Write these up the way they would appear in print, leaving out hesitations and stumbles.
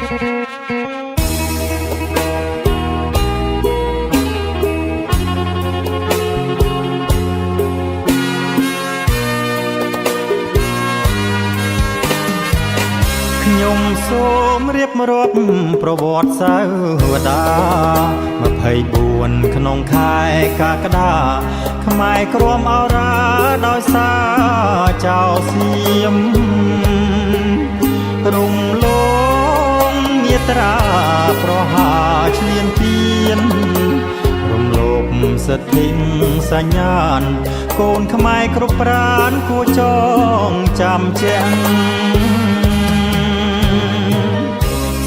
ខ្ញុំសូមរៀបរាប់ប្រវត្តិសាវតា24ក្នុងខែកក្កដាខ្មែរក្រមអរាដោយសារចៅសៀមរំលងមាត្រាប្រហាឈ្លានពានរំលោភសិទ្ធិសញ្ញាណកូនខ្មែរគ្រប់ប្រានគួរចងចាំជាក់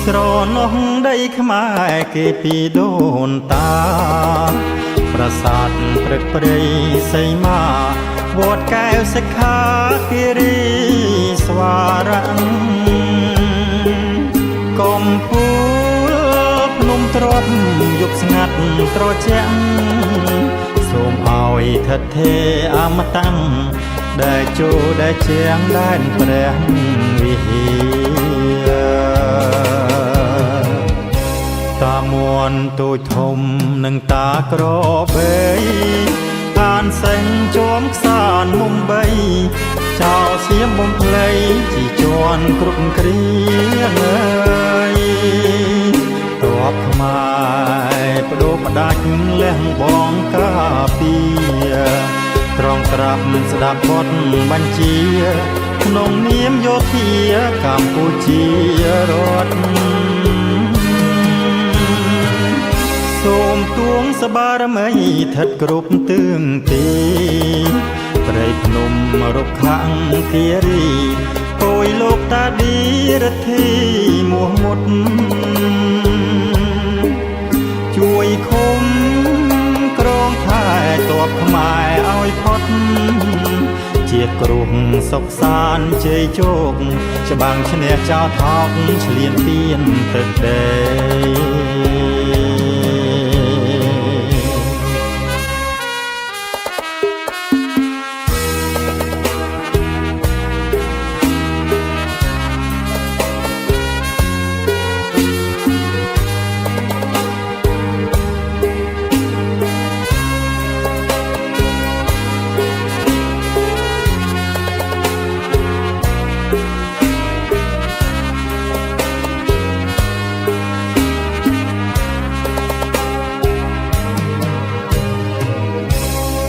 ស្រណោះដីខ្មែរគេពីដូនតាប្រាសាទព្រឹកព្រៃសីមាវត្តកែវសិក្ខាគិរីស្វារៈកំពូលភ្នំទ្រាប់យុគស្ងាត់ត្រជាក់សូមឲ្យថិតថេរអមតៈដែលចូលដែលជាងដែនព្រះវិហារតាមួនទូចធំនឹងតាក្របីអានសេងជួមខ្សានមុំបីចោលសៀមបំភ្លៃជីជាន់គ្រប់គ្រៀងអើយតបខ្មែរបដូផ្ដាច់លះបងកាពីត្រង់ត្រាប់ស្ដាប់បទបញ្ជាក្នុងនាមយោធាកម្ពុជារដ្ឋសូមទួងសបារមីថិតគ្រប់ទឿងទីព្រៃភ្នំរុក្ខាំងគិរីពួយលោកតាឌីរទ្ធីមួសមុតជួយឃុំក្រងថែតបខ្មែរឲ្យផុតជាគ្រោះសុខសានជ័យជោគច្បាំងឈ្នះចោលថោកឆ្លៀនពៀនទឹកដី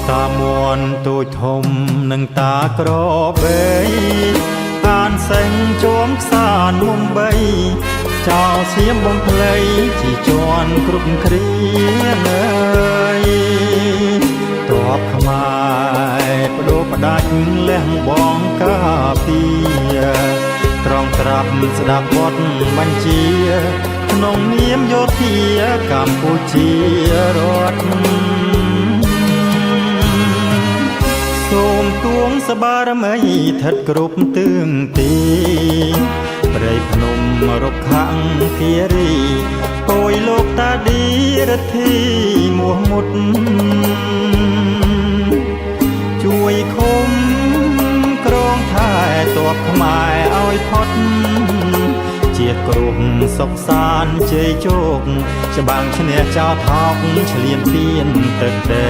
តាមួនទូចធំនឹងតាក្របីអានសេងជួមខ្សានមុំបីចោលសៀមបំភ្លៃជីជាន់គ្រប់គ្រៀងអើយតបខ្មែរបដូផ្ដាច់លះបងកាពីត្រង់ត្រាប់ស្ដាប់បទបញ្ជាក្នុងនាមយោធាកម្ពុជារដ្ឋសូមទួងសបារមីថិតគ្រប់ទឿងទីព្រៃភ្នំរុក្ខាំងគិរីពួយលោកតាឌីរទ្ធីមួសមុតជួយឃុំក្រងថែតបខ្មែរឲ្យផុតជាគ្រោះសុខសានជ័យជោគច្បាំងឈ្នះចោលថោកឆ្លៀនពៀនទឹកដី